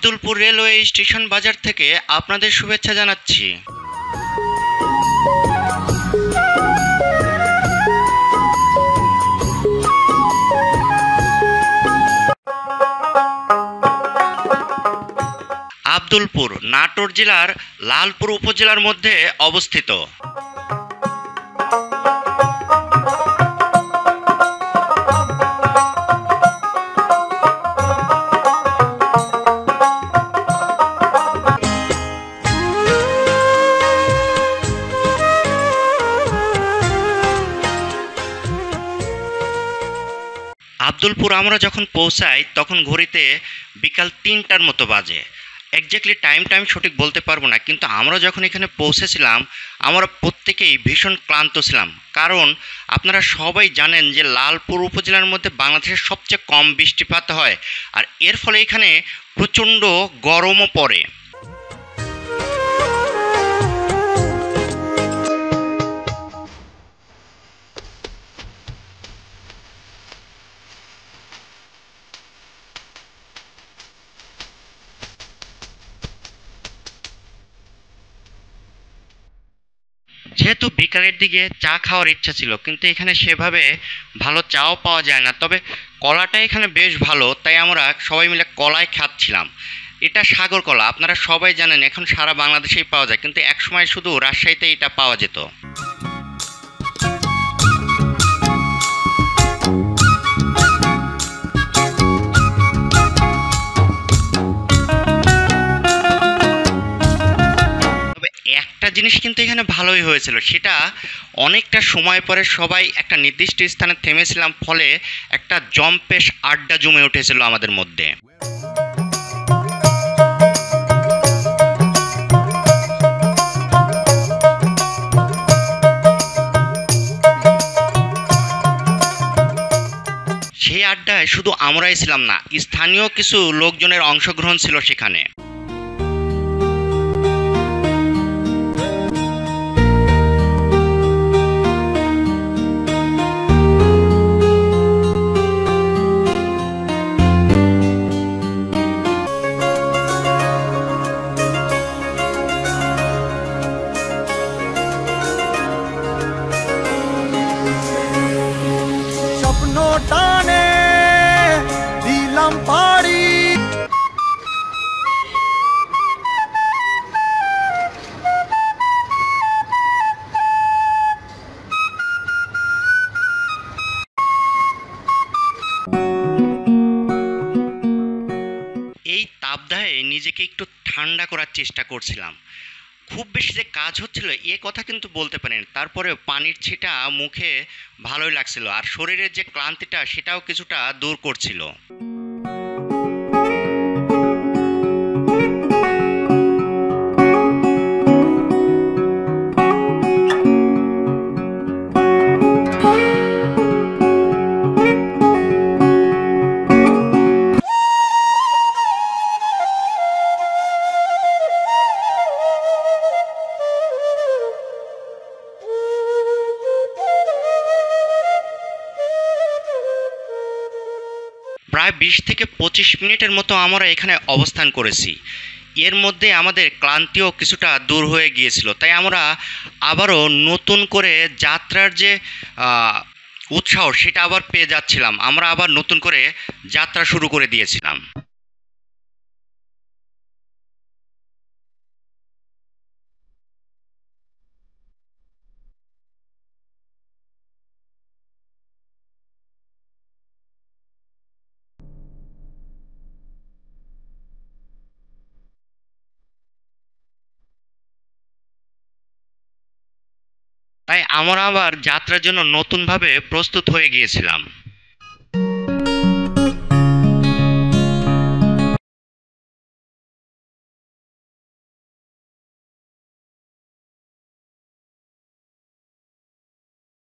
Abdulpur railway station বাজার থেকে আপনাদের শুভেচ্ছা জানাচ্ছি। আব্দুলপুর নাটোর জেলার লালপুর উপজেলার মধ্যে অবস্থিত। আব্দুলপুর আমরা যখন পৌঁছাই তখন ঘড়িতে বিকাল ৩টার মতো বাজে। এক্স্যাক্টলি টাইমটা আমি সঠিক বলতে পারবো না, কিন্তু আমরা যখন এখানে পৌঁছেছিলাম আমরা প্রত্যেকেই ভীষণ ক্লান্ত ছিলাম। কারণ আপনারা সবাই জানেন যে লালপুর উপজেলার মধ্যে বাংলাদেশের সবচেয়ে কম বৃষ্টিপাত হয়, আর এর ফলে এখানে প্রচণ্ড গরমও পড়ে। যেহেতু বিকালের দিকে চা খাওয়ার ইচ্ছা ছিল, কিন্তু এখানে সেভাবে ভালো চাও পাওয়া যায় না, তবে কলাটা এখানে বেশ ভালো, তাই আমরা সবাই মিলে কলাই খাচ্ছিলাম। এটা সাগর কলা, আপনারা সবাই জানেন এখন সারা বাংলাদেশেই পাওয়া যায়, কিন্তু একসময় শুধু রাজশাহীতে এটা পাওয়া যেত। একটা জিনিস কিন্তু এখানে ভালোই হয়েছিল, সেটা অনেকটা সময় পরে সবাই একটা নির্দিষ্ট স্থানে থেমেছিলাম, ফলে একটা জম্পেশ আড্ডা জমে উঠেছিল আমাদের মধ্যে। সেই আড্ডায় শুধু আমরাই ছিলাম না, স্থানীয় কিছু লোকজনের অংশগ্রহণ ছিল সেখানে। টানে দিলাম পাড়ি, এই তাপদাহে নিজেকে একটু ঠান্ডা করার চেষ্টা করছিলাম। খুব বেশি যে কাজ হচ্ছিল এ কথা কিন্তু বলতে পারেন, তারপরে পানির ছিটা মুখে ভালোই লাগছিল, আর শরীরের যে ক্লান্তিটা সেটাও কিছুটা দূর করছিল। প্রায় ২০ থেকে ২৫ মিনিটের মতো আমরা এখানে অবস্থান করেছি। এর মধ্যে আমাদের ক্লান্তিও কিছুটা দূর হয়ে গিয়েছিল, তাই আমরা আবারও নতুন করে যাত্রার যে উৎসাহ সেটা আবার পেয়ে যাচ্ছিলাম। আমরা আবার নতুন করে যাত্রা শুরু করে দিয়েছিলাম। তাই আমরা আবার যাত্রার জন্য নতুনভাবে প্রস্তুত হয়ে গিয়েছিলাম।